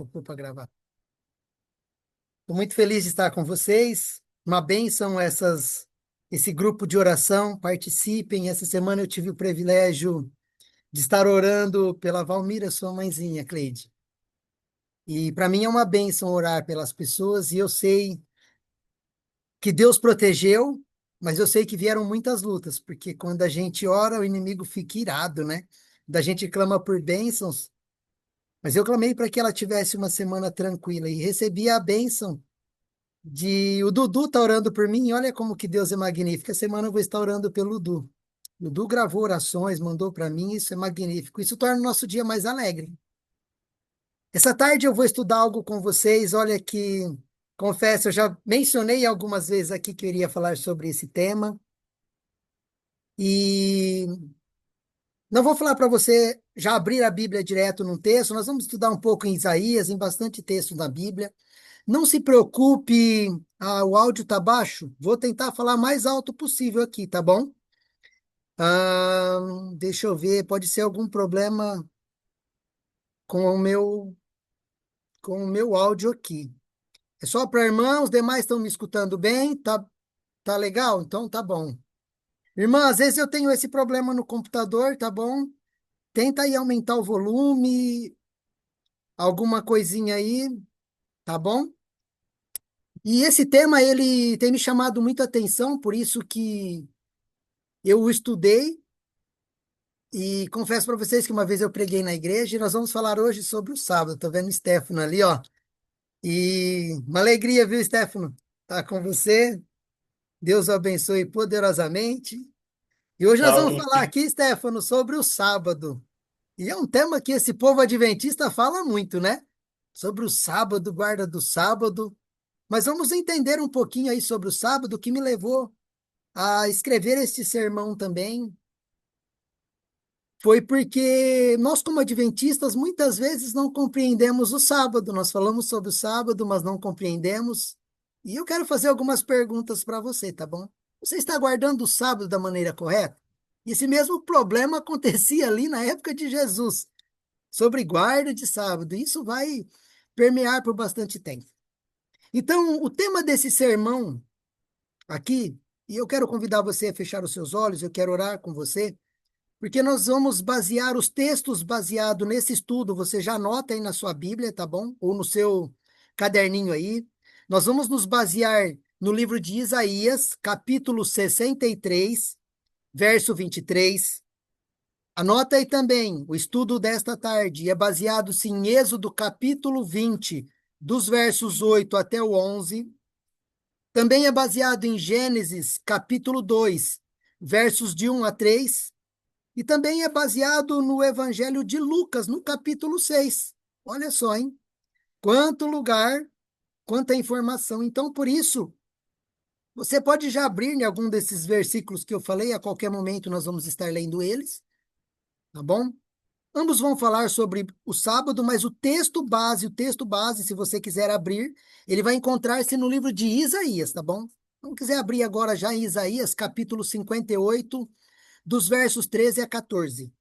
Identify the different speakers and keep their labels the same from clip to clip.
Speaker 1: Deixa eu pôr para gravar. Estou muito feliz de estar com vocês. Uma bênção esse grupo de oração. Participem. Essa semana eu tive o privilégio de estar orando pela Valmira, sua mãezinha, Cleide. E para mim é uma bênção orar pelas pessoas. E eu sei que Deus protegeu, mas eu sei que vieram muitas lutas, porque quando a gente ora, o inimigo fica irado, né? Da gente clama por bênçãos. Mas eu clamei para que ela tivesse uma semana tranquila e recebi a bênção de o Dudu tá orando por mim. Olha como que Deus é magnífico. Essa semana eu vou estar orando pelo Dudu. O Dudu gravou orações, mandou para mim, isso é magnífico. Isso torna o nosso dia mais alegre. Essa tarde eu vou estudar algo com vocês. Olha que, confesso, eu já mencionei algumas vezes aqui que eu iria falar sobre esse tema. E não vou falar para você já abrir a Bíblia direto num texto. Nós vamos estudar um pouco em Isaías, em bastante texto na Bíblia. Não se preocupe, o áudio tá baixo. Vou tentar falar mais alto possível aqui, tá bom? Ah, deixa eu ver, pode ser algum problema com o meu áudio aqui. É só para irmã, os demais estão me escutando bem? Tá legal? Então tá bom. Irmã, às vezes eu tenho esse problema no computador, tá bom? Tenta aí aumentar o volume, alguma coisinha aí, tá bom? E esse tema, ele tem me chamado muita atenção, por isso que eu o estudei e confesso para vocês que uma vez eu preguei na igreja e nós vamos falar hoje sobre o sábado. Tô vendo o Stefano ali, ó. E uma alegria, viu, Stefano? Tá com você. Deus o abençoe poderosamente. E hoje nós vamos
Speaker 2: Salve.
Speaker 1: falar aqui, Stefano, sobre o sábado. E é um tema que esse povo adventista fala muito, né? Sobre o sábado, guarda do sábado. Mas vamos entender um pouquinho aí sobre o sábado, que me levou a escrever este sermão também. Foi porque nós, como adventistas, muitas vezes não compreendemos o sábado. Nós falamos sobre o sábado, mas não compreendemos. E eu quero fazer algumas perguntas para você, tá bom? Você está guardando o sábado da maneira correta? E esse mesmo problema acontecia ali na época de Jesus, sobre guarda de sábado. Isso vai permear por bastante tempo. Então, o tema desse sermão aqui, e eu quero convidar você a fechar os seus olhos, eu quero orar com você. Porque nós vamos basear os textos baseado nesse estudo, você já anota aí na sua Bíblia, tá bom? Ou no seu caderninho aí. Nós vamos nos basear no livro de Isaías, capítulo 63, verso 23. Anota aí também, o estudo desta tarde é baseado sim em Êxodo, capítulo 20, dos versos 8 até o 11. Também é baseado em Gênesis, capítulo 2, versos de 1 a 3. E também é baseado no Evangelho de Lucas, no capítulo 6. Olha só, hein? Quanto lugar, quanta informação. Então, por isso, você pode já abrir em algum desses versículos que eu falei, a qualquer momento nós vamos estar lendo eles, tá bom? Ambos vão falar sobre o sábado, mas o texto base, se você quiser abrir, ele vai encontrar-se no livro de Isaías, tá bom? Não quiser abrir agora já em Isaías, capítulo 58, dos versos 13 a 14.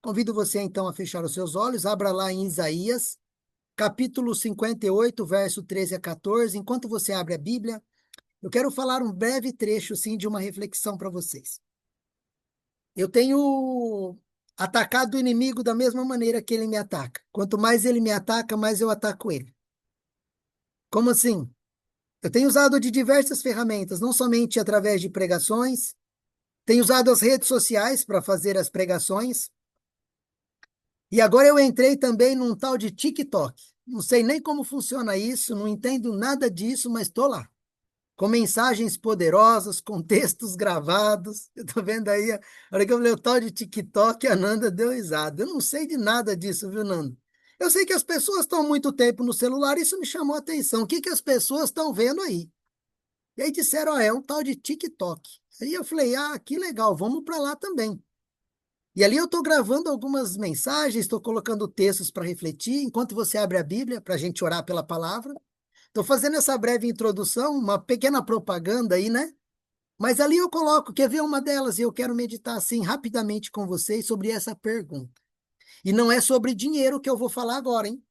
Speaker 1: Convido você então a fechar os seus olhos, abra lá em Isaías, capítulo 58, verso 13 a 14. Enquanto você abre a Bíblia, eu quero falar um breve trecho, sim, de uma reflexão para vocês. Eu tenho atacado o inimigo da mesma maneira que ele me ataca. Quanto mais ele me ataca, mais eu ataco ele. Como assim? Eu tenho usado de diversas ferramentas, não somente através de pregações, tenho usado as redes sociais para fazer as pregações. E agora eu entrei também num tal de TikTok. Não sei nem como funciona isso, não entendo nada disso, mas estou lá. Com mensagens poderosas, com textos gravados. Eu estou vendo aí, a hora que eu falei o tal de TikTok, a Nanda deu risada. Eu não sei de nada disso, viu, Nanda? Eu sei que as pessoas estão muito tempo no celular, isso me chamou a atenção. O que que as pessoas estão vendo aí? E aí disseram, ó, é um tal de TikTok. Aí eu falei, que legal, vamos para lá também. E ali eu estou gravando algumas mensagens, estou colocando textos para refletir, enquanto você abre a Bíblia, para a gente orar pela palavra. Estou fazendo essa breve introdução, uma pequena propaganda aí, né? Mas ali eu coloco, quer ver uma delas? E eu quero meditar assim rapidamente com vocês sobre essa pergunta. E não é sobre dinheiro que eu vou falar agora, hein?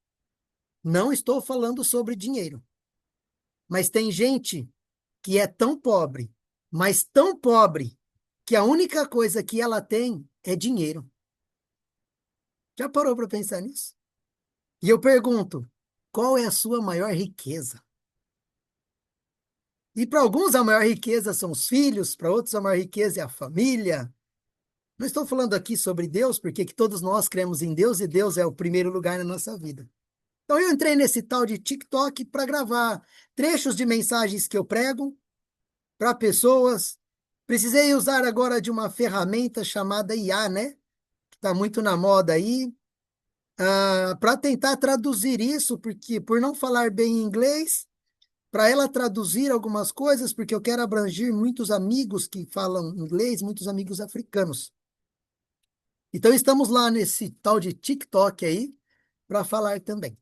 Speaker 1: Não estou falando sobre dinheiro, mas tem gente que é tão pobre, mas tão pobre, que a única coisa que ela tem é dinheiro. Já parou para pensar nisso? E eu pergunto, qual é a sua maior riqueza? E para alguns a maior riqueza são os filhos, para outros a maior riqueza é a família. Não estou falando aqui sobre Deus, porque que todos nós cremos em Deus e Deus é o primeiro lugar na nossa vida. Então eu entrei nesse tal de TikTok para gravar trechos de mensagens que eu prego para pessoas. Precisei usar agora de uma ferramenta chamada IA, né? Que está muito na moda aí, para tentar traduzir isso, porque por não falar bem inglês, para ela traduzir algumas coisas, porque eu quero abranger muitos amigos que falam inglês, muitos amigos africanos. Então estamos lá nesse tal de TikTok aí para falar também.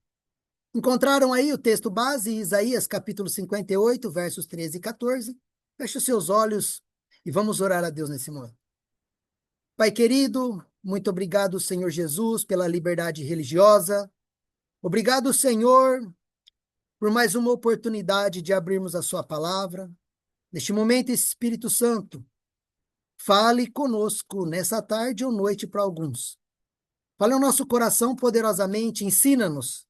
Speaker 1: Encontraram aí o texto base, Isaías capítulo 58, versos 13 e 14. Feche os seus olhos e vamos orar a Deus nesse momento. Pai querido, muito obrigado, Senhor Jesus, pela liberdade religiosa. Obrigado, Senhor, por mais uma oportunidade de abrirmos a sua palavra. Neste momento, Espírito Santo, fale conosco nessa tarde ou noite para alguns. Fale ao nosso coração poderosamente, ensina-nos.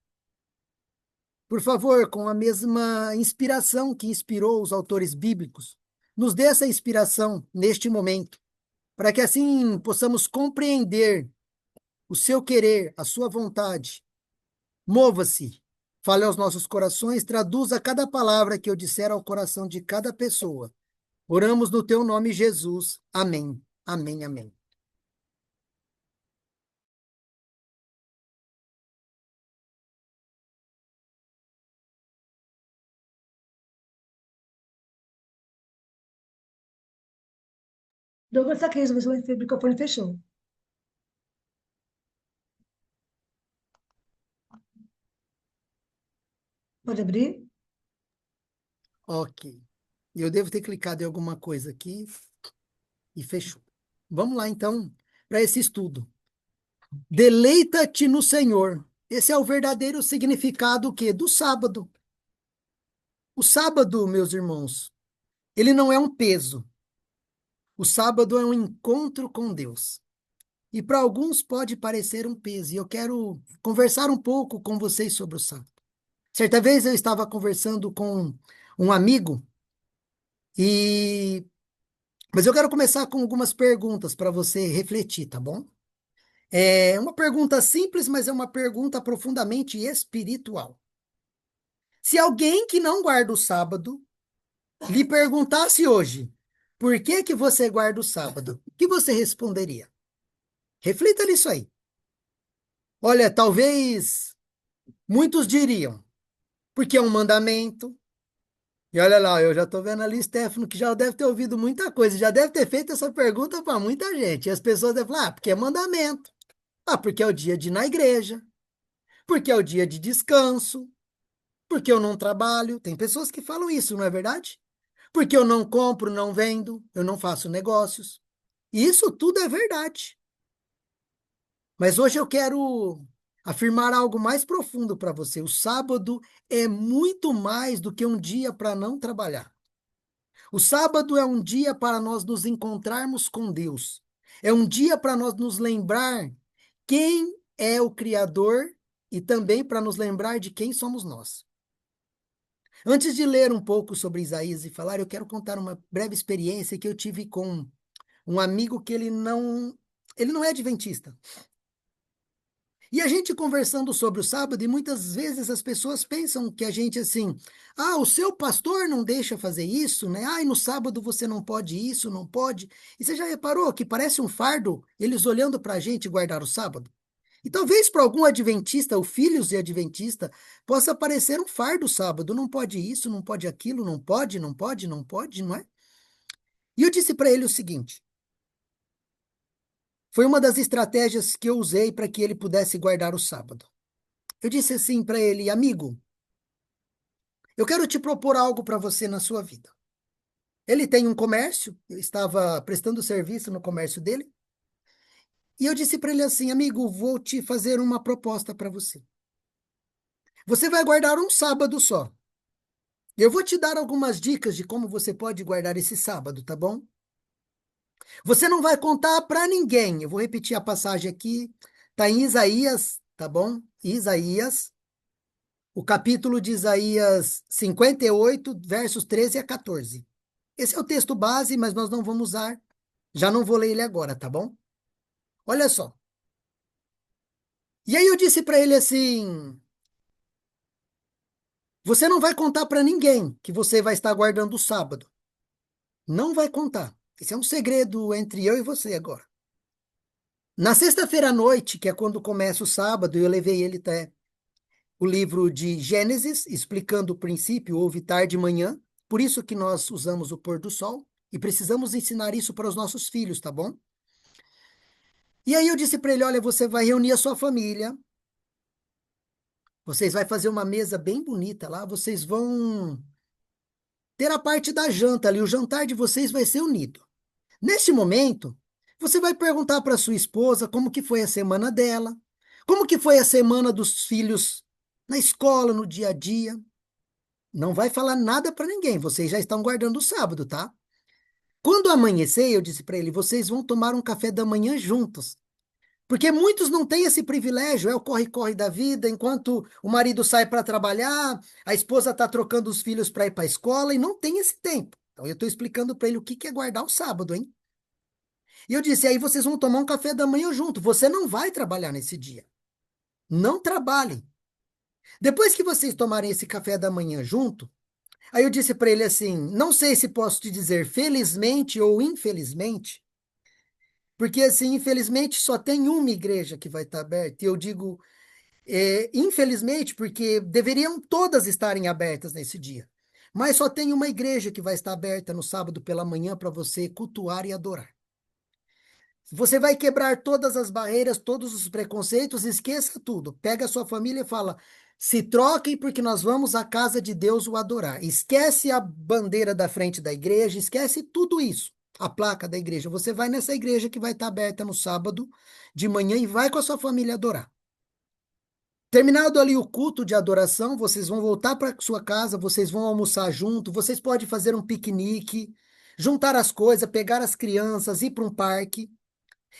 Speaker 1: Por favor, com a mesma inspiração que inspirou os autores bíblicos, nos dê essa inspiração neste momento, para que assim possamos compreender o seu querer, a sua vontade. Mova-se, fale aos nossos corações, traduza cada palavra que eu disser ao coração de cada pessoa. Oramos no teu nome, Jesus. Amém. Amém, amém.
Speaker 2: Douglas, aqui, o microfone fechou. Pode abrir?
Speaker 1: Ok. Eu devo ter clicado em alguma coisa aqui e fechou. Vamos lá, então, para esse estudo. Deleita-te no Senhor. Esse é o verdadeiro significado que do sábado. O sábado, meus irmãos, ele não é um peso. O sábado é um encontro com Deus. E para alguns pode parecer um peso. E eu quero conversar um pouco com vocês sobre o sábado. Certa vez eu estava conversando com um amigo e mas eu quero começar com algumas perguntas para você refletir, tá bom? É uma pergunta simples, mas é uma pergunta profundamente espiritual. Se alguém que não guarda o sábado lhe perguntasse hoje, por que que você guarda o sábado? O que você responderia? Reflita nisso aí. Olha, talvez muitos diriam, porque é um mandamento. E olha lá, eu já estou vendo ali Stefano, que já deve ter ouvido muita coisa, já deve ter feito essa pergunta para muita gente. E as pessoas devem falar, porque é mandamento. Ah, porque é o dia de ir na igreja. Porque é o dia de descanso. Porque eu não trabalho. Tem pessoas que falam isso, não é verdade? Porque eu não compro, não vendo, eu não faço negócios. E isso tudo é verdade. Mas hoje eu quero afirmar algo mais profundo para você. O sábado é muito mais do que um dia para não trabalhar. O sábado é um dia para nós nos encontrarmos com Deus. É um dia para nós nos lembrar quem é o Criador e também para nos lembrar de quem somos nós. Antes de ler um pouco sobre Isaías e falar, eu quero contar uma breve experiência que eu tive com um amigo que ele não é adventista. E a gente conversando sobre o sábado, e muitas vezes as pessoas pensam que a gente assim, ah, o seu pastor não deixa fazer isso, né? Ah, e no sábado você não pode isso, não pode. E você já reparou que parece um fardo eles olhando para a gente guardar o sábado? E talvez para algum adventista, ou filhos de adventista, possa parecer um fardo o sábado. Não pode isso, não pode aquilo, não pode, não pode, não pode, não é? E eu disse para ele o seguinte: foi uma das estratégias que eu usei para que ele pudesse guardar o sábado. Eu disse assim para ele, amigo, eu quero te propor algo para você na sua vida. Ele tem um comércio, eu estava prestando serviço no comércio dele, e eu disse para ele assim, amigo, vou te fazer uma proposta para você. Você vai guardar um sábado só. Eu vou te dar algumas dicas de como você pode guardar esse sábado, tá bom? Você não vai contar para ninguém. Eu vou repetir a passagem aqui. Está em Isaías, tá bom? Isaías, o capítulo de Isaías 58, versos 13 a 14. Esse é o texto base, mas nós não vamos usar. Já não vou ler ele agora, tá bom? Olha só. E aí eu disse para ele assim: você não vai contar para ninguém que você vai estar guardando o sábado. Não vai contar. Esse é um segredo entre eu e você agora. Na sexta-feira à noite, que é quando começa o sábado, eu levei ele até o livro de Gênesis, explicando o princípio, houve tarde e manhã. Por isso que nós usamos o pôr do sol e precisamos ensinar isso para os nossos filhos, tá bom? E aí eu disse para ele, olha, você vai reunir a sua família, vocês vai fazer uma mesa bem bonita lá, vocês vão ter a parte da janta ali, o jantar de vocês vai ser unido. Neste momento, você vai perguntar para sua esposa como que foi a semana dela, como que foi a semana dos filhos na escola, no dia a dia. Não vai falar nada para ninguém, vocês já estão guardando o sábado, tá? Quando amanhecer, eu disse para ele, vocês vão tomar um café da manhã juntos. Porque muitos não têm esse privilégio, é o corre-corre da vida, enquanto o marido sai para trabalhar, a esposa está trocando os filhos para ir para a escola e não tem esse tempo. Então eu estou explicando para ele o que que é guardar o sábado, hein? E eu disse, aí vocês vão tomar um café da manhã junto. Você não vai trabalhar nesse dia. Não trabalhem. Depois que vocês tomarem esse café da manhã junto, aí eu disse para ele assim: não sei se posso te dizer felizmente ou infelizmente, porque assim, infelizmente só tem uma igreja que vai estar aberta. E eu digo, infelizmente, porque deveriam todas estarem abertas nesse dia. Mas só tem uma igreja que vai estar aberta no sábado pela manhã para você cultuar e adorar. Você vai quebrar todas as barreiras, todos os preconceitos, esqueça tudo. Pega a sua família e fala: se troquem porque nós vamos à casa de Deus o adorar. Esquece a bandeira da frente da igreja, esquece tudo isso. A placa da igreja. Você vai nessa igreja que vai estar aberta no sábado de manhã e vai com a sua família adorar. Terminado ali o culto de adoração, vocês vão voltar para sua casa, vocês vão almoçar junto, vocês podem fazer um piquenique, juntar as coisas, pegar as crianças, ir para um parque.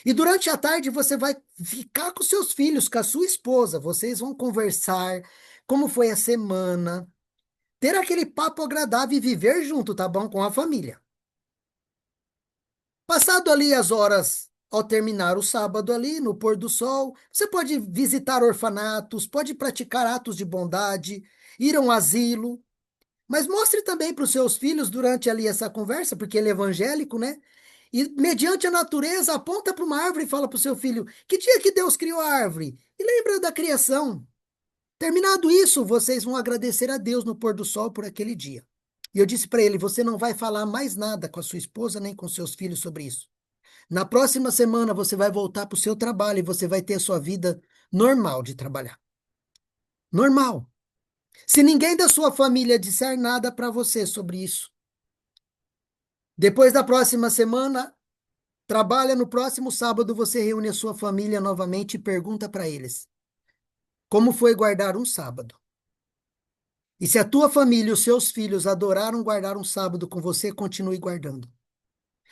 Speaker 1: E durante a tarde você vai ficar com seus filhos, com a sua esposa. Vocês vão conversar como foi a semana, ter aquele papo agradável e viver junto, tá bom? Com a família. Passado ali as horas, ao terminar o sábado ali, no pôr do sol, você pode visitar orfanatos, pode praticar atos de bondade, ir a um asilo. Mas mostre também para os seus filhos durante ali essa conversa, porque ele é evangélico, né? E mediante a natureza, aponta para uma árvore e fala para o seu filho: que dia que Deus criou a árvore? E lembra da criação. Terminado isso, vocês vão agradecer a Deus no pôr do sol por aquele dia. E eu disse para ele: você não vai falar mais nada com a sua esposa nem com seus filhos sobre isso. Na próxima semana, você vai voltar para o seu trabalho e você vai ter a sua vida normal de trabalhar. Normal. Se ninguém da sua família disser nada para você sobre isso, depois da próxima semana, trabalha no próximo sábado, você reúne a sua família novamente e pergunta para eles: como foi guardar um sábado? E se a tua família e os seus filhos adoraram guardar um sábado com você, continue guardando.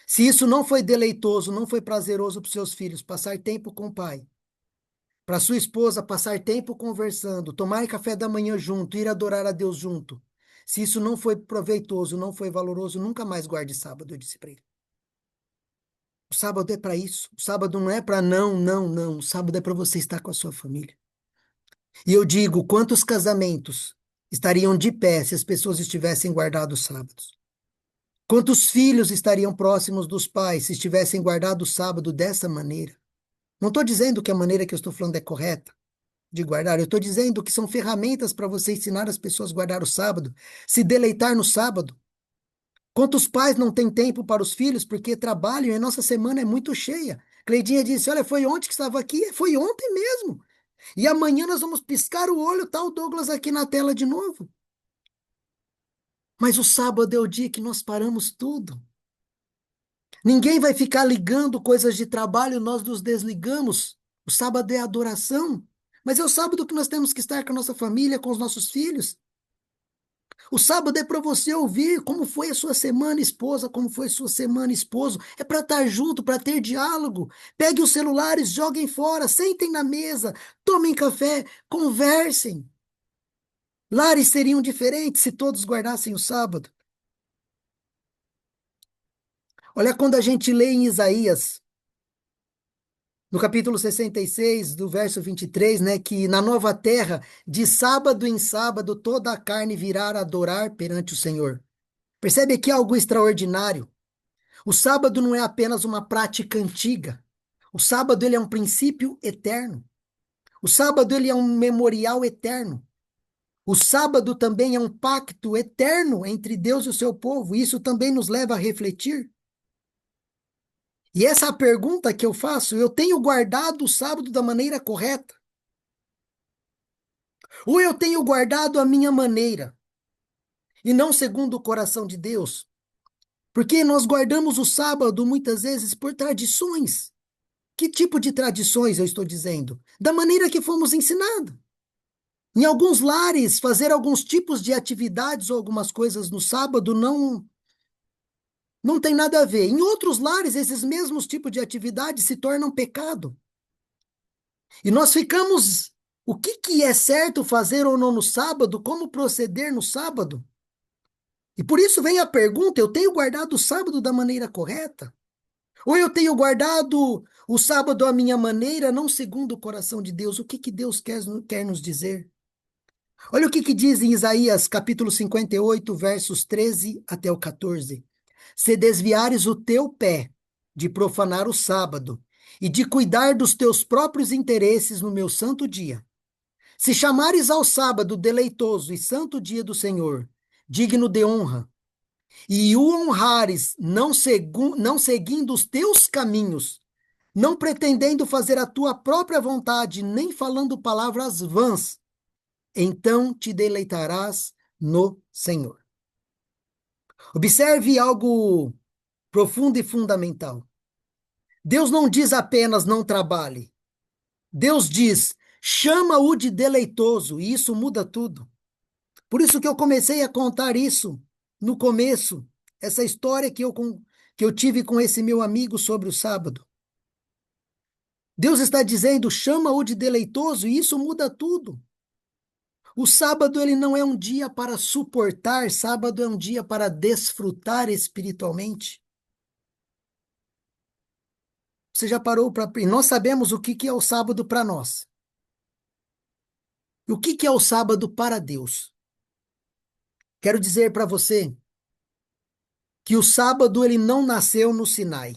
Speaker 1: Se isso não foi deleitoso, não foi prazeroso para os seus filhos, passar tempo com o pai, para sua esposa passar tempo conversando, tomar café da manhã junto, ir adorar a Deus junto. Se isso não foi proveitoso, não foi valoroso, nunca mais guarde sábado, eu disse para ele. O sábado é para isso. O sábado não é para não, não, não. O sábado é para você estar com a sua família. E eu digo, quantos casamentos estariam de pé se as pessoas estivessem guardados sábados? Quantos filhos estariam próximos dos pais se estivessem guardado o sábado dessa maneira? Não estou dizendo que a maneira que eu estou falando é correta de guardar, eu estou dizendo que são ferramentas para você ensinar as pessoas a guardar o sábado, se deleitar no sábado. Quantos pais não têm tempo para os filhos porque trabalham e a nossa semana é muito cheia? Cleidinha disse: olha, foi ontem que estava aqui? Foi ontem mesmo. E amanhã nós vamos piscar o olho, tá o Douglas aqui na tela de novo. Mas o sábado é o dia que nós paramos tudo. Ninguém vai ficar ligando coisas de trabalho, nós nos desligamos. O sábado é adoração. Mas é o sábado que nós temos que estar com a nossa família, com os nossos filhos. O sábado é para você ouvir como foi a sua semana, esposa, como foi a sua semana, esposo. É para estar junto, para ter diálogo. Pegue os celulares, joguem fora, sentem na mesa, tomem café, conversem. Lares seriam diferentes se todos guardassem o sábado. Olha quando a gente lê em Isaías, no capítulo 66, do verso 23, né, que na nova terra, de sábado em sábado, toda a carne virá a adorar perante o Senhor. Percebe aqui algo extraordinário? O sábado não é apenas uma prática antiga. O sábado ele é um princípio eterno. O sábado ele é um memorial eterno. O sábado também é um pacto eterno entre Deus e o seu povo. Isso também nos leva a refletir. E essa é a pergunta que eu faço. Eu tenho guardado o sábado da maneira correta? Ou eu tenho guardado a minha maneira e não segundo o coração de Deus? Porque nós guardamos o sábado muitas vezes por tradições. Que tipo de tradições eu estou dizendo? Da maneira que fomos ensinados. Em alguns lares, fazer alguns tipos de atividades ou algumas coisas no sábado não tem nada a ver. Em outros lares, esses mesmos tipos de atividades se tornam pecado. E nós ficamos, o que que é certo fazer ou não no sábado? Como proceder no sábado? E por isso vem a pergunta, eu tenho guardado o sábado da maneira correta? Ou eu tenho guardado o sábado à minha maneira, não segundo o coração de Deus? O que que Deus quer nos dizer? Olha o que que diz em Isaías, capítulo 58, versos 13 até o 14. Se desviares o teu pé de profanar o sábado e de cuidar dos teus próprios interesses no meu santo dia, se chamares ao sábado deleitoso e santo dia do Senhor, digno de honra, e o honrares não seguindo os teus caminhos, não pretendendo fazer a tua própria vontade, nem falando palavras vãs, então te deleitarás no Senhor. Observe algo profundo e fundamental. Deus não diz apenas não trabalhe. Deus diz, chama-o de deleitoso, e isso muda tudo. Por isso que eu comecei a contar isso no começo, essa história que eu tive com esse meu amigo sobre o sábado. Deus está dizendo, chama-o de deleitoso, e isso muda tudo. O sábado ele não é um dia para suportar, sábado é um dia para desfrutar espiritualmente. Você já parou para... Nós sabemos o que que é o sábado para nós. E o que que é o sábado para Deus? Quero dizer para você que o sábado ele não nasceu no Sinai.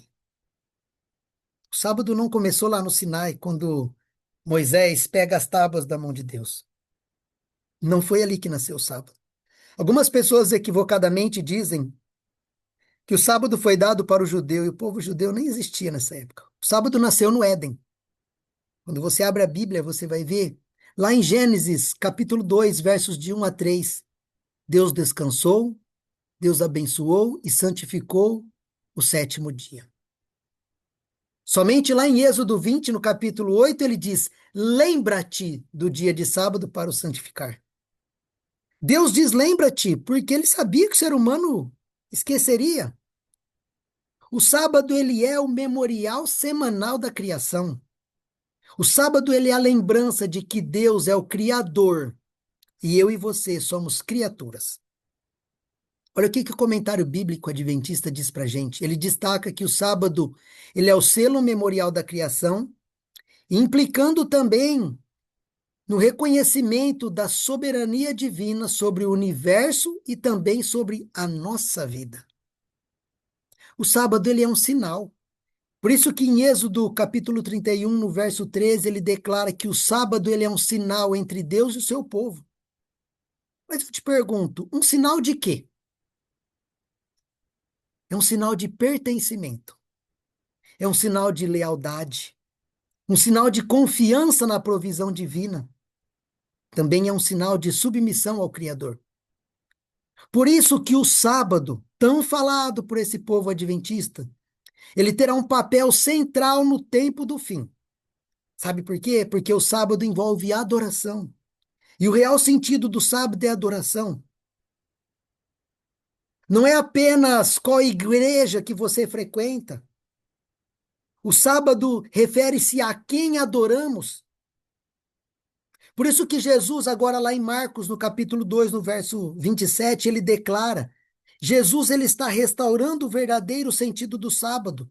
Speaker 1: O sábado não começou lá no Sinai, quando Moisés pega as tábuas da mão de Deus. Não foi ali que nasceu o sábado. Algumas pessoas equivocadamente dizem que o sábado foi dado para o judeu, e o povo judeu nem existia nessa época. O sábado nasceu no Éden. Quando você abre a Bíblia, você vai ver, lá em Gênesis, capítulo 2, versos de 1 a 3, Deus descansou, Deus abençoou e santificou o sétimo dia. Somente lá em Êxodo 20, no capítulo 8, ele diz, lembra-te do dia de sábado para o santificar. Deus diz, lembra-te, porque ele sabia que o ser humano esqueceria. O sábado, ele é o memorial semanal da criação. O sábado, ele é a lembrança de que Deus é o Criador e eu e você somos criaturas. Olha o que que o comentário bíblico adventista diz pra gente. Ele destaca que o sábado, ele é o selo memorial da criação, implicando também no reconhecimento da soberania divina sobre o universo e também sobre a nossa vida. O sábado, ele é um sinal. Por isso que em Êxodo, capítulo 31, no verso 13, ele declara que o sábado, ele é um sinal entre Deus e o seu povo. Mas eu te pergunto, um sinal de quê? É um sinal de pertencimento. É um sinal de lealdade. Um sinal de confiança na provisão divina. Também é um sinal de submissão ao Criador. Por isso que o sábado, tão falado por esse povo adventista, ele terá um papel central no tempo do fim. Sabe por quê? Porque o sábado envolve adoração. E o real sentido do sábado é adoração. Não é apenas qual igreja que você frequenta. O sábado refere-se a quem adoramos. Por isso que Jesus, agora lá em Marcos, no capítulo 2, no verso 27, ele declara: Jesus ele está restaurando o verdadeiro sentido do sábado.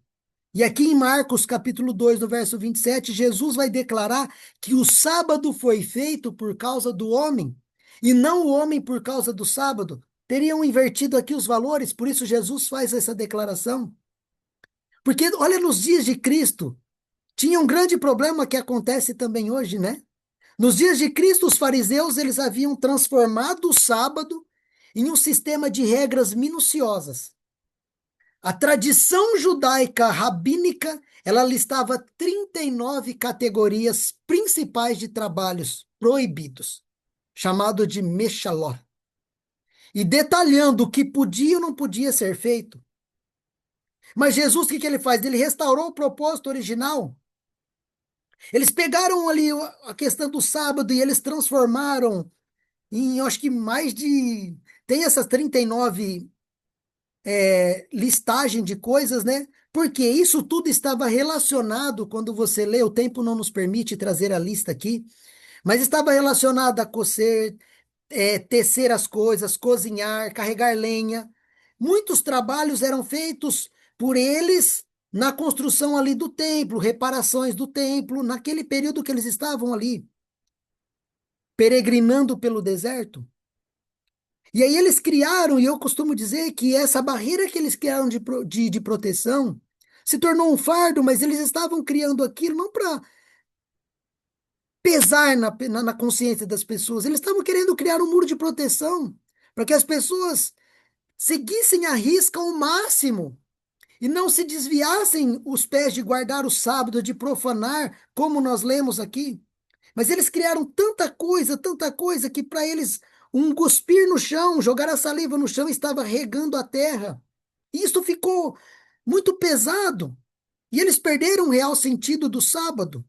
Speaker 1: E aqui em Marcos, capítulo 2, no verso 27, Jesus vai declarar que o sábado foi feito por causa do homem, e não o homem por causa do sábado. Teriam invertido aqui os valores, por isso Jesus faz essa declaração. Porque, olha, nos dias de Cristo, tinha um grande problema que acontece também hoje, né? Nos dias de Cristo, os fariseus eles haviam transformado o sábado em um sistema de regras minuciosas. A tradição judaica rabínica, ela listava 39 categorias principais de trabalhos proibidos, chamado de Mechaló, e detalhando o que podia ou não podia ser feito. Mas Jesus, o que ele faz? Ele restaurou o propósito original. Eles pegaram ali a questão do sábado e eles transformaram em, eu acho que mais de. Tem essas 39 listagem de coisas, né? Porque isso tudo estava relacionado, quando você lê, o tempo não nos permite trazer a lista aqui, mas estava relacionado a coser, tecer as coisas, cozinhar, carregar lenha. Muitos trabalhos eram feitos por eles na construção ali do templo, reparações do templo, naquele período que eles estavam ali, peregrinando pelo deserto. E aí eles criaram, e eu costumo dizer que essa barreira que eles criaram de proteção se tornou um fardo, mas eles estavam criando aquilo não para pesar na consciência das pessoas, eles estavam querendo criar um muro de proteção para que as pessoas seguissem a risca ao máximo e não se desviassem os pés de guardar o sábado, de profanar, como nós lemos aqui. Mas eles criaram tanta coisa, que para eles um cuspir no chão, jogar a saliva no chão, estava regando a terra. E isso ficou muito pesado. E eles perderam o real sentido do sábado.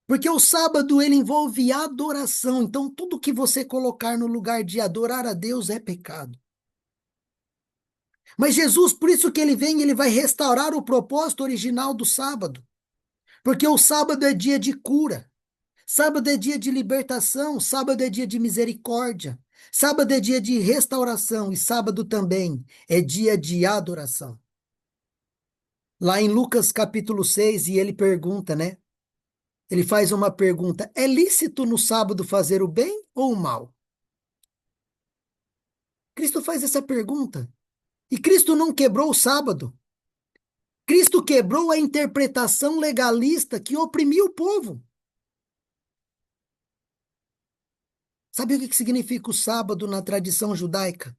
Speaker 1: Porque o sábado ele envolve adoração. Então, tudo que você colocar no lugar de adorar a Deus é pecado. Mas Jesus, por isso que ele vem, ele vai restaurar o propósito original do sábado. Porque o sábado é dia de cura. Sábado é dia de libertação, sábado é dia de misericórdia, sábado é dia de restauração e sábado também é dia de adoração. Lá em Lucas capítulo 6, e ele pergunta, né? Ele faz uma pergunta: é lícito no sábado fazer o bem ou o mal? Cristo faz essa pergunta. E Cristo não quebrou o sábado. Cristo quebrou a interpretação legalista que oprimia o povo. Sabe o que significa o sábado na tradição judaica?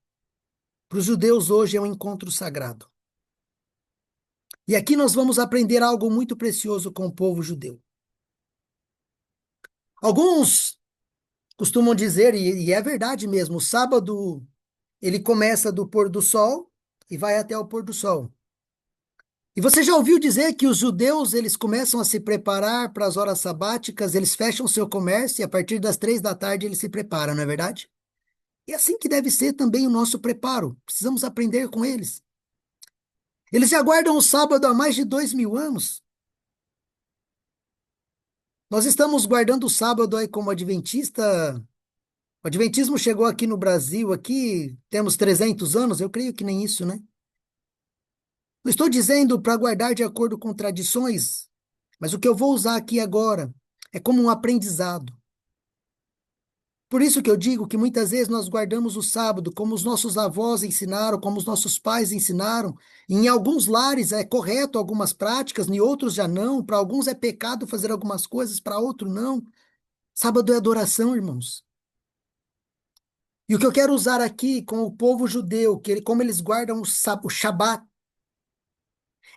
Speaker 1: Para os judeus hoje é um encontro sagrado. E aqui nós vamos aprender algo muito precioso com o povo judeu. Alguns costumam dizer, e é verdade mesmo, o sábado ele começa do pôr do sol e vai até o pôr do sol. E você já ouviu dizer que os judeus eles começam a se preparar para as horas sabáticas, eles fecham seu comércio e a partir das 3 da tarde eles se preparam, não é verdade? E é assim que deve ser também o nosso preparo. Precisamos aprender com eles. Eles já guardam o sábado há mais de 2000 anos. Nós estamos guardando o sábado aí como adventista. O adventismo chegou aqui no Brasil, aqui temos 300 anos, eu creio que nem isso, né? Não estou dizendo para guardar de acordo com tradições, mas o que eu vou usar aqui agora é como um aprendizado. Por isso que eu digo que muitas vezes nós guardamos o sábado como os nossos avós ensinaram, como os nossos pais ensinaram. Em alguns lares é correto algumas práticas, em outros já não. Para alguns é pecado fazer algumas coisas, para outros não. Sábado é adoração, irmãos. E o que eu quero usar aqui com o povo judeu, como eles guardam o Shabat,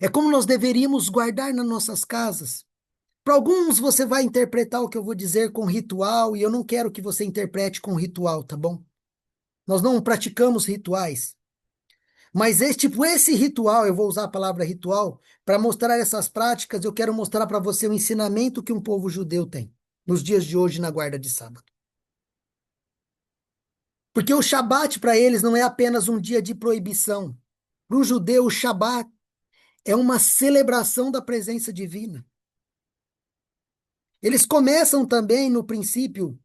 Speaker 1: é como nós deveríamos guardar nas nossas casas. Para alguns você vai interpretar o que eu vou dizer com ritual, e eu não quero que você interprete com ritual, tá bom? Nós não praticamos rituais. Mas esse ritual, eu vou usar a palavra ritual, para mostrar essas práticas, eu quero mostrar para você o ensinamento que um povo judeu tem nos dias de hoje na guarda de sábado. Porque o Shabat para eles não é apenas um dia de proibição. Para o judeu, o Shabat é uma celebração da presença divina. Eles começam também no princípio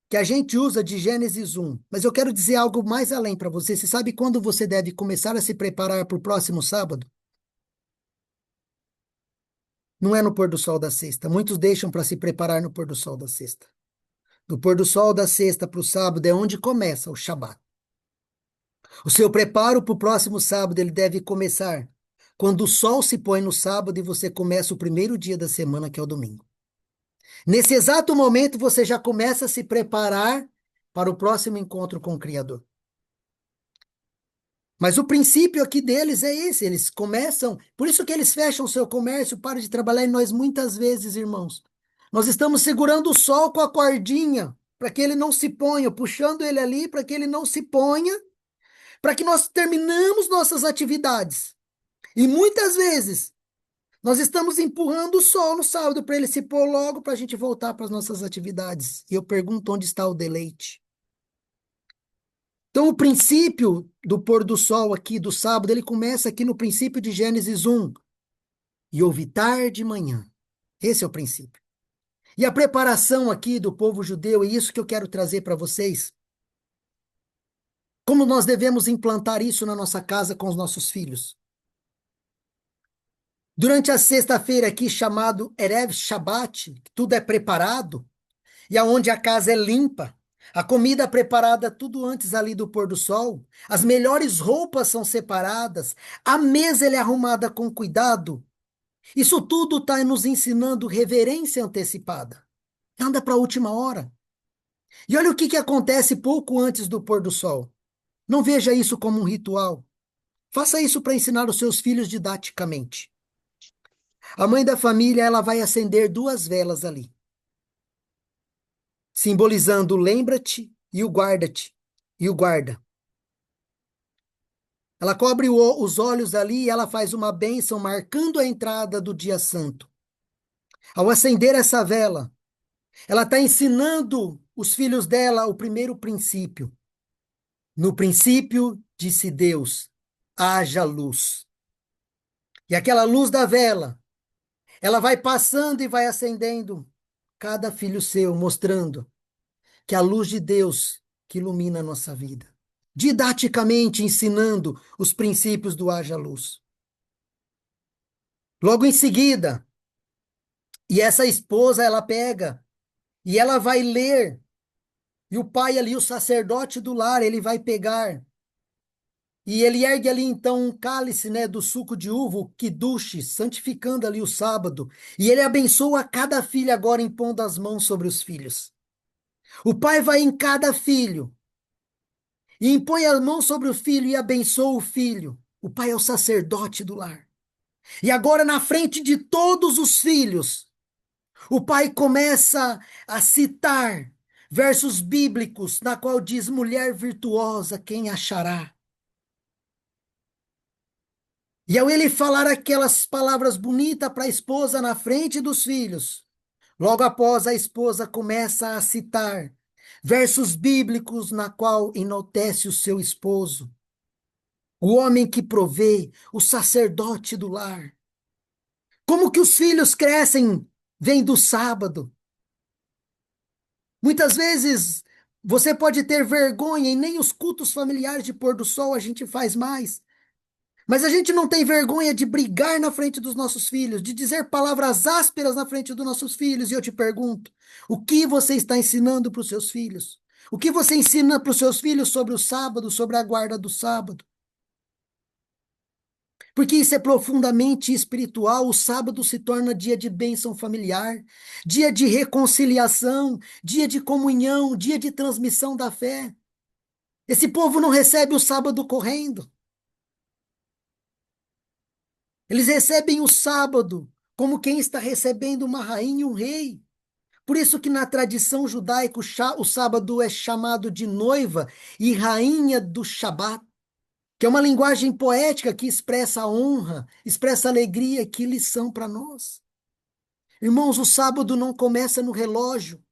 Speaker 1: que a gente usa de Gênesis 1, mas eu quero dizer algo mais além para você. Você sabe quando você deve começar a se preparar para o próximo sábado? Não é no pôr do sol da sexta. Muitos deixam para se preparar no pôr do sol da sexta. Do pôr do sol da sexta para o sábado é onde começa o Shabat. O seu preparo para o próximo sábado, ele deve começar quando o sol se põe no sábado e você começa o primeiro dia da semana, que é o domingo. Nesse exato momento, você já começa a se preparar para o próximo encontro com o Criador. Mas o princípio aqui deles é esse, eles começam, por isso que eles fecham o seu comércio, param de trabalhar, e nós muitas vezes, irmãos, nós estamos segurando o sol com a cordinha, para que ele não se ponha, puxando ele ali, para que ele não se ponha, para que nós terminamos nossas atividades. E muitas vezes, nós estamos empurrando o sol no sábado, para ele se pôr logo, para a gente voltar para as nossas atividades. E eu pergunto, onde está o deleite? Então, o princípio do pôr do sol aqui, do sábado, ele começa aqui no princípio de Gênesis 1. E houve tarde e manhã. Esse é o princípio. E a preparação aqui do povo judeu, é isso que eu quero trazer para vocês. Como nós devemos implantar isso na nossa casa com os nossos filhos. Durante a sexta-feira aqui, chamado Erev Shabbat, tudo é preparado, e aonde a casa é limpa, a comida é preparada tudo antes ali do pôr do sol, as melhores roupas são separadas, a mesa ela é arrumada com cuidado. Isso tudo está nos ensinando reverência antecipada. Nada para a última hora. E olha o que acontece pouco antes do pôr do sol. Não veja isso como um ritual. Faça isso para ensinar os seus filhos didaticamente. A mãe da família ela vai acender 2 velas ali, simbolizando o lembra-te e o guarda-te e o guarda. Ela cobre os olhos ali e ela faz uma bênção marcando a entrada do dia santo. Ao acender essa vela, ela está ensinando os filhos dela o primeiro princípio. No princípio, disse Deus, haja luz. E aquela luz da vela, ela vai passando e vai acendendo cada filho seu, mostrando que a luz de Deus que ilumina a nossa vida. Didaticamente ensinando os princípios do haja luz. Logo em seguida, e essa esposa, ela pega e ela vai ler, e o pai ali, o sacerdote do lar, ele vai pegar, e ele ergue ali então um cálice, né, do suco de uva, o quiduche, santificando ali o sábado, e ele abençoa cada filho agora impondo as mãos sobre os filhos. O pai vai em cada filho, e impõe as mãos sobre o filho e abençoa o filho. O pai é o sacerdote do lar. E agora, na frente de todos os filhos, o pai começa a citar versos bíblicos, na qual diz: mulher virtuosa, quem achará? E ao ele falar aquelas palavras bonitas para a esposa na frente dos filhos, logo após a esposa começa a citar versos bíblicos na qual enaltece o seu esposo, o homem que provê, o sacerdote do lar. Como que os filhos crescem, vem do sábado. Muitas vezes você pode ter vergonha e nem os cultos familiares de pôr do sol a gente faz mais. Mas a gente não tem vergonha de brigar na frente dos nossos filhos, de dizer palavras ásperas na frente dos nossos filhos. E eu te pergunto, o que você está ensinando para os seus filhos? O que você ensina para os seus filhos sobre o sábado, sobre a guarda do sábado? Porque isso é profundamente espiritual. O sábado se torna dia de bênção familiar, dia de reconciliação, dia de comunhão, dia de transmissão da fé. Esse povo não recebe o sábado correndo. Eles recebem o sábado como quem está recebendo uma rainha e um rei. Por isso que na tradição judaica o sábado é chamado de noiva e rainha do Shabat. que é uma linguagem poética que expressa honra, expressa alegria, que lição para nós. Irmãos, o sábado não começa no relógio,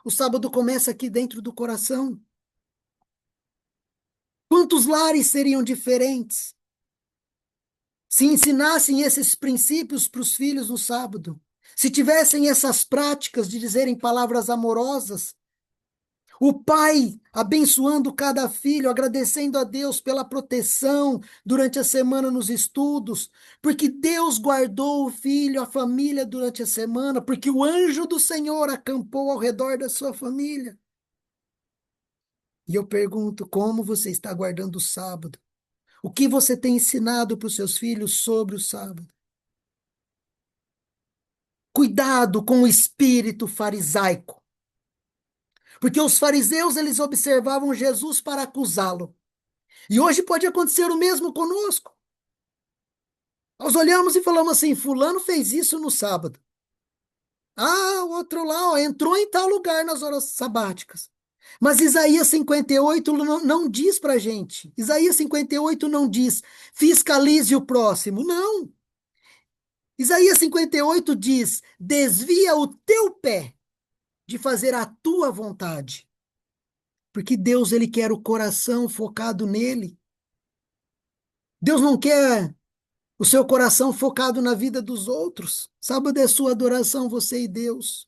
Speaker 1: o sábado começa aqui dentro do coração. Quantos lares seriam diferentes se ensinassem esses princípios para os filhos no sábado? Se tivessem essas práticas de dizerem palavras amorosas, o pai abençoando cada filho, agradecendo a Deus pela proteção durante a semana nos estudos, porque Deus guardou o filho, a família durante a semana, porque o anjo do Senhor acampou ao redor da sua família. E eu pergunto, como você está guardando o sábado? O que você tem ensinado para os seus filhos sobre o sábado? Cuidado com o espírito farisaico, porque os fariseus eles observavam Jesus para acusá-lo. E hoje pode acontecer o mesmo conosco. Nós olhamos e falamos assim: fulano fez isso no sábado. Ah, o outro lá, ó, entrou em tal lugar nas horas sabáticas. Mas Isaías 58 não diz para gente. Isaías 58 não diz, fiscalize o próximo. Não. Isaías 58 diz, desvia o teu pé de fazer a tua vontade. Porque Deus, ele quer o coração focado nele. Deus não quer o seu coração focado na vida dos outros. Sábado é sua adoração, você e Deus.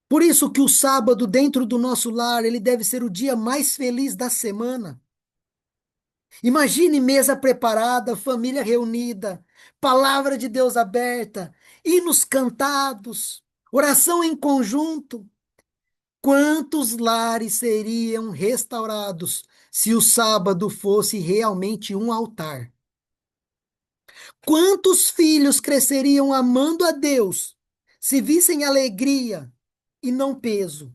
Speaker 1: Por isso que o sábado dentro do nosso lar, ele deve ser o dia mais feliz da semana. Imagine mesa preparada, família reunida, palavra de Deus aberta, hinos cantados, oração em conjunto. Quantos lares seriam restaurados se o sábado fosse realmente um altar? Quantos filhos cresceriam amando a Deus se vissem alegria e não peso?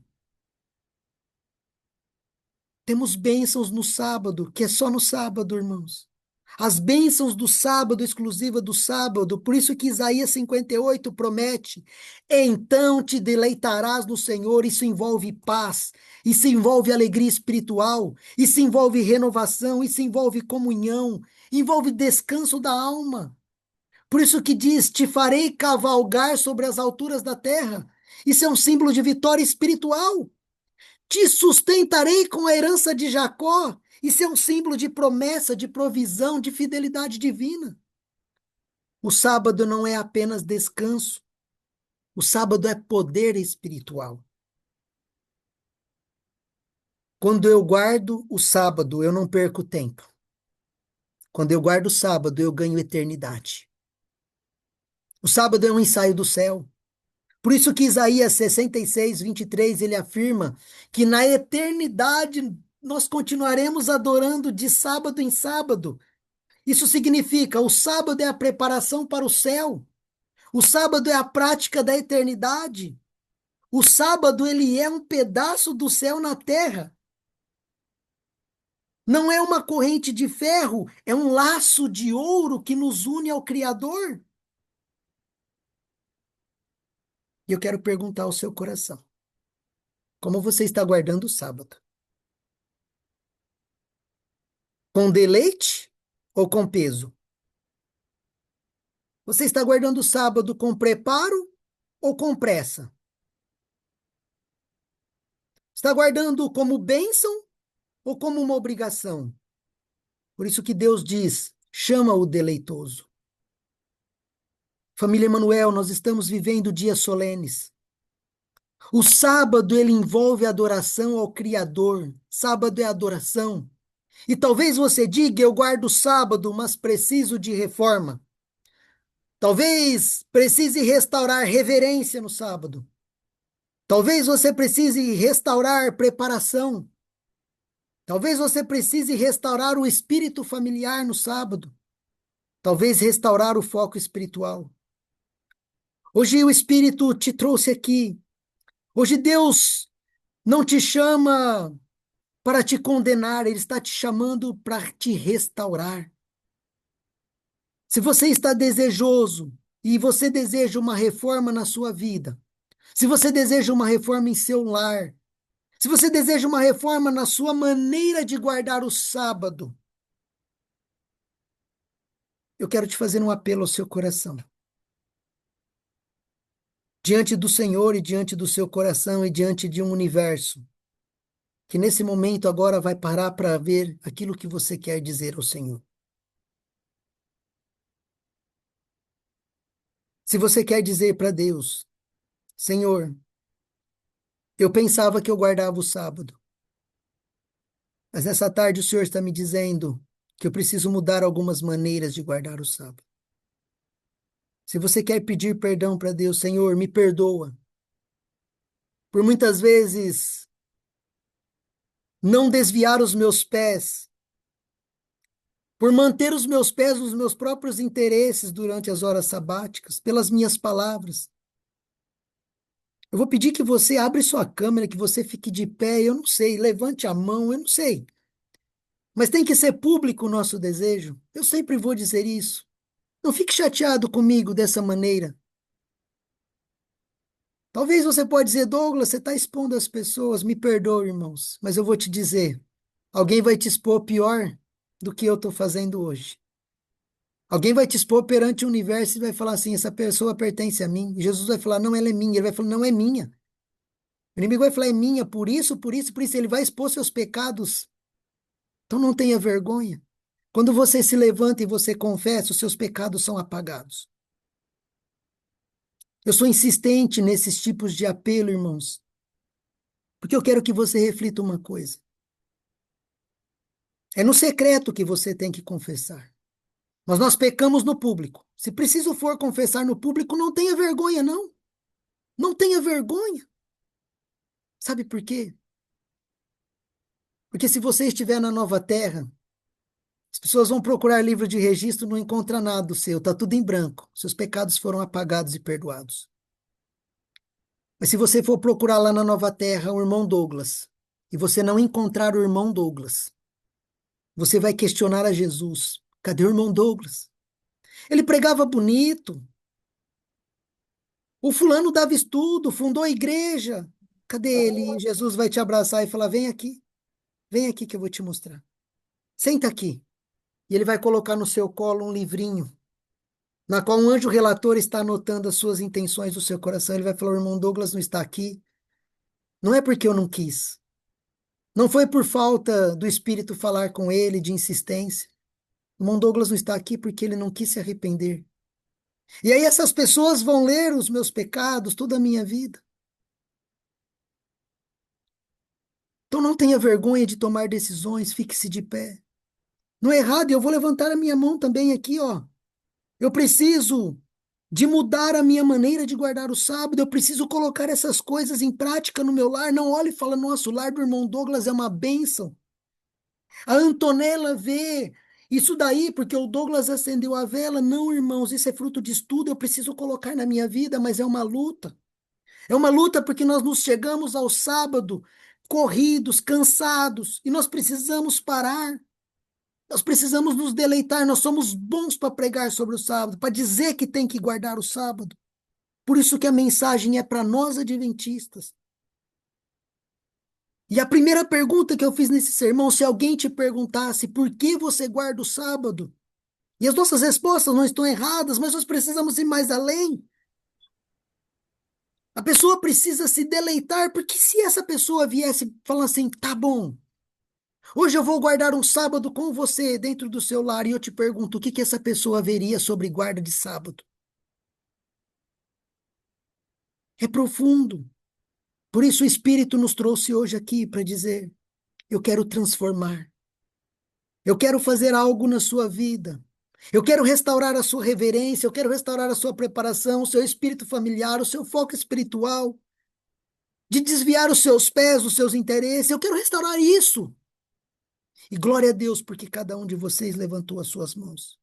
Speaker 1: Temos bênçãos no sábado, que é só no sábado, irmãos. As bênçãos do sábado, exclusiva do sábado, por isso que Isaías 58 promete: então te deleitarás no Senhor. Isso envolve paz, isso envolve alegria espiritual, isso envolve renovação, isso envolve comunhão, envolve descanso da alma. Por isso que diz: te farei cavalgar sobre as alturas da terra. Isso é um símbolo de vitória espiritual. Te sustentarei com a herança de Jacó. Isso é um símbolo de promessa, de provisão, de fidelidade divina. O sábado não é apenas descanso. O sábado é poder espiritual. Quando eu guardo o sábado, eu não perco tempo. Quando eu guardo o sábado, eu ganho eternidade. O sábado é um ensaio do céu. Por isso que Isaías 66, 23, ele afirma que na eternidade nós continuaremos adorando de sábado em sábado. Isso significa, o sábado é a preparação para o céu. O sábado é a prática da eternidade. O sábado, ele é um pedaço do céu na terra. Não é uma corrente de ferro, é um laço de ouro que nos une ao Criador. E eu quero perguntar ao seu coração: como você está guardando o sábado? Com deleite ou com peso? Você está guardando o sábado com preparo ou com pressa? Está guardando como bênção ou como uma obrigação? Por isso que Deus diz: chama o deleitoso. Família Emanuel, nós estamos vivendo dias solenes. O sábado, ele envolve adoração ao Criador. Sábado é adoração. E talvez você diga: eu guardo o sábado, mas preciso de reforma. Talvez precise restaurar reverência no sábado. Talvez você precise restaurar preparação. Talvez você precise restaurar o espírito familiar no sábado. Talvez restaurar o foco espiritual. Hoje o Espírito te trouxe aqui. Hoje Deus não te chama para te condenar, Ele está te chamando para te restaurar. Se você está desejoso e você deseja uma reforma na sua vida, se você deseja uma reforma em seu lar, Se você deseja uma reforma na sua maneira de guardar o sábado, eu quero te fazer um apelo ao seu coração. Diante do Senhor e diante do seu coração e diante de um universo, que nesse momento agora vai parar para ver aquilo que você quer dizer ao Senhor. Se você quer dizer para Deus, Senhor, eu pensava que eu guardava o sábado, mas nessa tarde o Senhor está me dizendo que eu preciso mudar algumas maneiras de guardar o sábado. Se você quer pedir perdão para Deus, Senhor, me perdoa, por muitas vezes não desviar os meus pés, por manter os meus pés nos meus próprios interesses durante as horas sabáticas, pelas minhas palavras. Eu vou pedir que você abra sua câmera, que você fique de pé, eu não sei, levante a mão, eu não sei. Mas tem que ser público o nosso desejo. Eu sempre vou dizer isso. Não fique chateado comigo dessa maneira. Talvez você pode dizer, Douglas, você está expondo as pessoas. Me perdoe, irmãos, mas eu vou te dizer, alguém vai te expor pior do que eu estou fazendo hoje. Alguém vai te expor perante o universo e vai falar assim, essa pessoa pertence a mim. E Jesus vai falar, não, ela é minha. Ele vai falar, não é minha. O inimigo vai falar, é minha, por isso, por isso, por isso. Ele vai expor seus pecados. Então não tenha vergonha. Quando você se levanta e você confessa, os seus pecados são apagados. Eu sou insistente nesses tipos de apelo, irmãos, porque eu quero que você reflita uma coisa. É no secreto que você tem que confessar. Mas nós pecamos no público. Se preciso for confessar no público, não tenha vergonha, não. Não tenha vergonha. Sabe por quê? Porque se você estiver na nova terra, as pessoas vão procurar livro de registro, não encontra nada do seu, está tudo em branco. Seus pecados foram apagados e perdoados. Mas se você for procurar lá na nova terra o irmão Douglas, e você não encontrar o irmão Douglas, você vai questionar a Jesus. Cadê o irmão Douglas? Ele pregava bonito. O fulano dava estudo, fundou a igreja. Cadê ele? Jesus vai te abraçar e falar: vem aqui que eu vou te mostrar. Senta aqui. E ele vai colocar no seu colo um livrinho, na qual um anjo relator está anotando as suas intenções do seu coração. Ele vai falar: o irmão Douglas não está aqui. Não é porque eu não quis. Não foi por falta do Espírito falar com ele, de insistência. O irmão Douglas não está aqui porque ele não quis se arrepender. E aí essas pessoas vão ler os meus pecados, toda a minha vida. Então não tenha vergonha de tomar decisões, fique-se de pé. Não é errado, e eu vou levantar a minha mão também aqui, ó. Eu preciso de mudar a minha maneira de guardar o sábado, eu preciso colocar essas coisas em prática no meu lar. Não olhe e fala, nossa, o lar do irmão Douglas é uma bênção. A Antonella vê isso daí porque o Douglas acendeu a vela. Não, irmãos, isso é fruto de estudo, eu preciso colocar na minha vida, mas é uma luta. É uma luta porque nós nos chegamos ao sábado corridos, cansados, e nós precisamos parar. Nós precisamos nos deleitar, nós somos bons para pregar sobre o sábado, para dizer que tem que guardar o sábado. Por isso que a mensagem é para nós adventistas. E a primeira pergunta que eu fiz nesse sermão, se alguém te perguntasse por que você guarda o sábado, e as nossas respostas não estão erradas, mas nós precisamos ir mais além. A pessoa precisa se deleitar, porque se essa pessoa viesse falando assim, tá bom, hoje eu vou guardar um sábado com você dentro do seu lar, e eu te pergunto, o que que essa pessoa veria sobre guarda de sábado? É profundo. Por isso o Espírito nos trouxe hoje aqui para dizer, eu quero transformar. Eu quero fazer algo na sua vida. Eu quero restaurar a sua reverência, eu quero restaurar a sua preparação, o seu espírito familiar, o seu foco espiritual, de desviar os seus pés, os seus interesses. Eu quero restaurar isso. E glória a Deus, porque cada um de vocês levantou as suas mãos.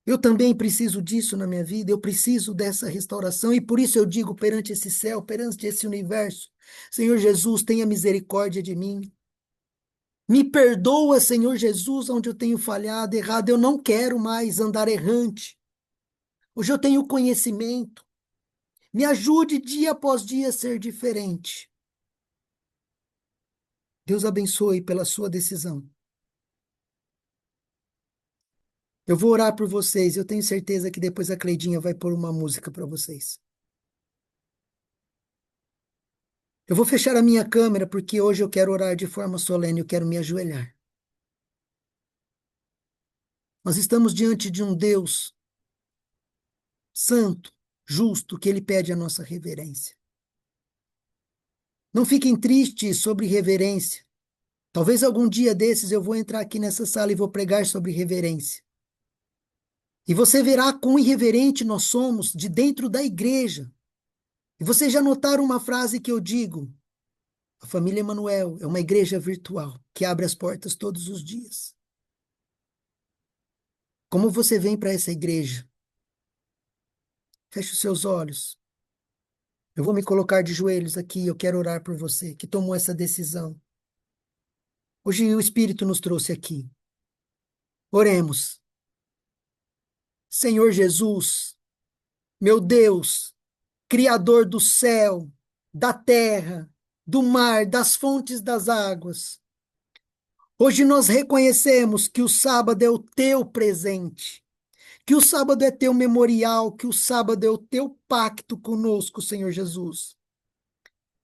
Speaker 1: Eu também preciso disso na minha vida, eu preciso dessa restauração, e por isso eu digo perante esse céu, perante esse universo, Senhor Jesus, tenha misericórdia de mim. Me perdoa, Senhor Jesus, onde eu tenho falhado, errado. Eu não quero mais andar errante. Hoje eu tenho conhecimento. Me ajude dia após dia a ser diferente. Deus abençoe pela sua decisão. Eu vou orar por vocês. Eu tenho certeza que depois a Cleidinha vai pôr uma música para vocês. Eu vou fechar a minha câmera porque hoje eu quero orar de forma solene, eu quero me ajoelhar. Nós estamos diante de um Deus santo, justo, que ele pede a nossa reverência. Não fiquem tristes sobre reverência. Talvez algum dia desses eu vou entrar aqui nessa sala e vou pregar sobre reverência. E você verá quão irreverente nós somos de dentro da igreja. E vocês já notaram uma frase que eu digo? A família Emanuel é uma igreja virtual que abre as portas todos os dias. Como você vem para essa igreja? Feche os seus olhos. Eu vou me colocar de joelhos aqui. Eu quero orar por você que tomou essa decisão. Hoje o Espírito nos trouxe aqui. Oremos. Senhor Jesus, meu Deus, Criador do céu, da terra, do mar, das fontes das águas. Hoje nós reconhecemos que o sábado é o teu presente, que o sábado é teu memorial, que o sábado é o teu pacto conosco, Senhor Jesus.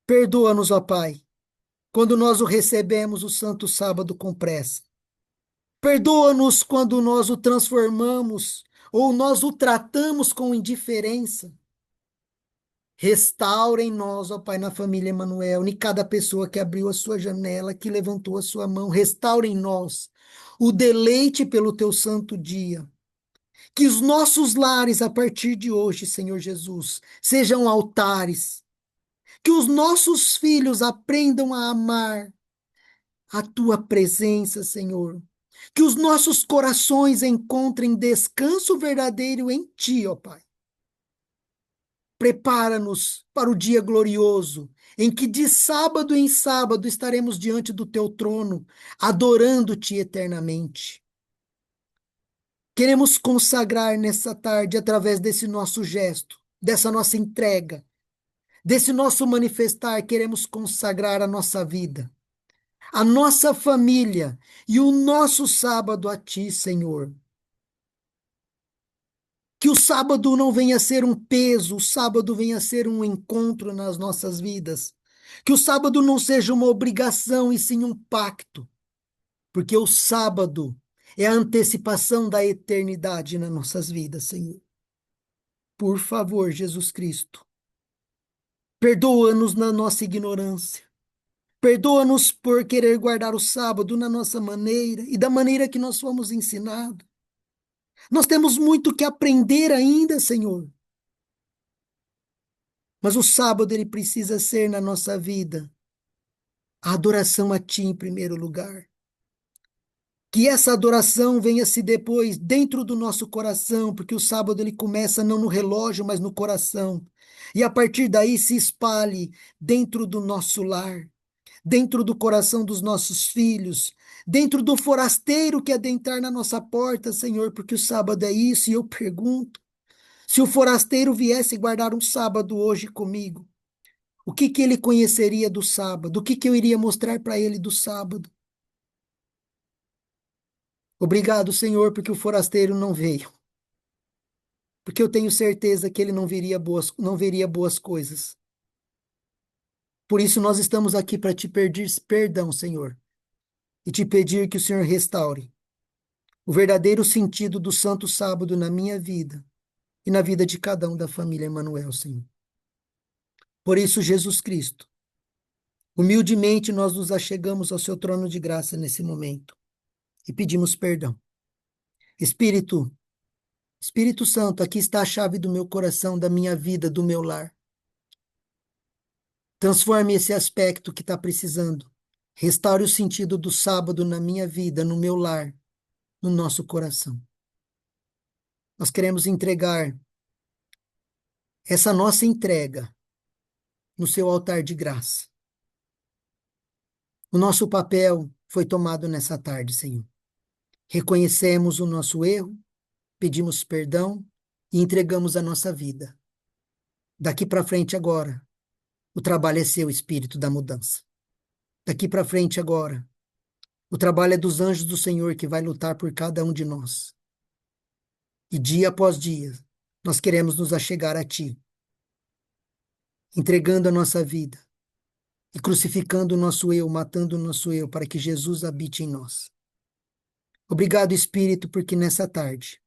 Speaker 1: Perdoa-nos, ó Pai, quando nós o recebemos o santo sábado com pressa. Perdoa-nos quando nós o transformamos ou nós o tratamos com indiferença. Restaura em nós, ó Pai, na família Emanuel, em cada pessoa que abriu a sua janela, que levantou a sua mão, restaura em nós o deleite pelo teu santo dia. Que os nossos lares, a partir de hoje, Senhor Jesus, sejam altares. Que os nossos filhos aprendam a amar a tua presença, Senhor. Que os nossos corações encontrem descanso verdadeiro em ti, ó Pai. Prepara-nos para o dia glorioso, em que de sábado em sábado estaremos diante do teu trono, adorando-te eternamente. Queremos consagrar nessa tarde, através desse nosso gesto, dessa nossa entrega, desse nosso manifestar, queremos consagrar a nossa vida, a nossa família e o nosso sábado a ti, Senhor. Que o sábado não venha a ser um peso, o sábado venha a ser um encontro nas nossas vidas. Que o sábado não seja uma obrigação e sim um pacto, porque o sábado é a antecipação da eternidade nas nossas vidas, Senhor. Por favor, Jesus Cristo, perdoa-nos na nossa ignorância. Perdoa-nos por querer guardar o sábado na nossa maneira e da maneira que nós fomos ensinados. Nós temos muito que aprender ainda, Senhor. Mas o sábado ele precisa ser na nossa vida a adoração a Ti em primeiro lugar. Que essa adoração venha-se depois dentro do nosso coração, porque o sábado ele começa não no relógio, mas no coração. E a partir daí se espalhe dentro do nosso lar, dentro do coração dos nossos filhos, dentro do forasteiro que adentrar na nossa porta, Senhor, porque o sábado é isso. E eu pergunto, se o forasteiro viesse guardar um sábado hoje comigo, o que que ele conheceria do sábado? O que que eu iria mostrar para ele do sábado? Obrigado, Senhor, porque o forasteiro não veio. Porque eu tenho certeza que ele não veria boas coisas. Por isso nós estamos aqui para te pedir perdão, Senhor, e te pedir que o Senhor restaure o verdadeiro sentido do Santo Sábado na minha vida e na vida de cada um da família Emanuel, Senhor. Por isso, Jesus Cristo, humildemente nós nos achegamos ao seu trono de graça nesse momento e pedimos perdão. Espírito, Espírito Santo, aqui está a chave do meu coração, da minha vida, do meu lar. Transforme esse aspecto que está precisando. Restaure o sentido do sábado na minha vida, no meu lar, no nosso coração. Nós queremos entregar essa nossa entrega no seu altar de graça. O nosso papel foi tomado nessa tarde, Senhor. Reconhecemos o nosso erro, pedimos perdão e entregamos a nossa vida. Daqui para frente agora, o trabalho é seu, Espírito da mudança. Daqui para frente agora, o trabalho é dos anjos do Senhor que vai lutar por cada um de nós. E dia após dia, nós queremos nos achegar a Ti, entregando a nossa vida e crucificando o nosso eu, matando o nosso eu, para que Jesus habite em nós. Obrigado, Espírito, porque nessa tarde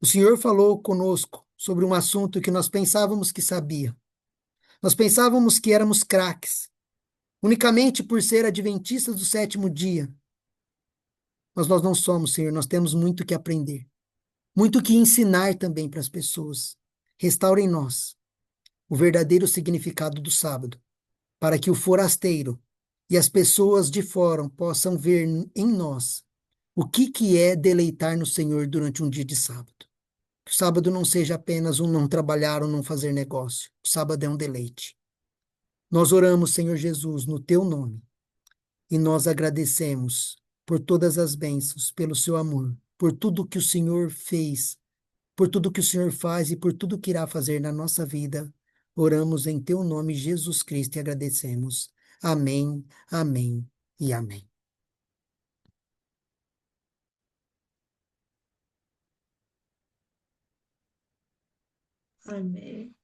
Speaker 1: o Senhor falou conosco sobre um assunto que nós pensávamos que sabia. Nós pensávamos que éramos craques, unicamente por ser adventistas do sétimo dia. Mas nós não somos, Senhor, nós temos muito que aprender, muito que ensinar também para as pessoas. Restaure em nós o verdadeiro significado do sábado, para que o forasteiro e as pessoas de fora possam ver em nós o que é deleitar no Senhor durante um dia de sábado. Que o sábado não seja apenas um não trabalhar ou não fazer negócio. O sábado é um deleite. Nós oramos, Senhor Jesus, no teu nome, e nós agradecemos por todas as bênçãos, pelo seu amor, por tudo que o Senhor fez, por tudo que o Senhor faz e por tudo que irá fazer na nossa vida. Oramos em teu nome, Jesus Cristo, e agradecemos. Amém, amém e amém.
Speaker 2: Amém.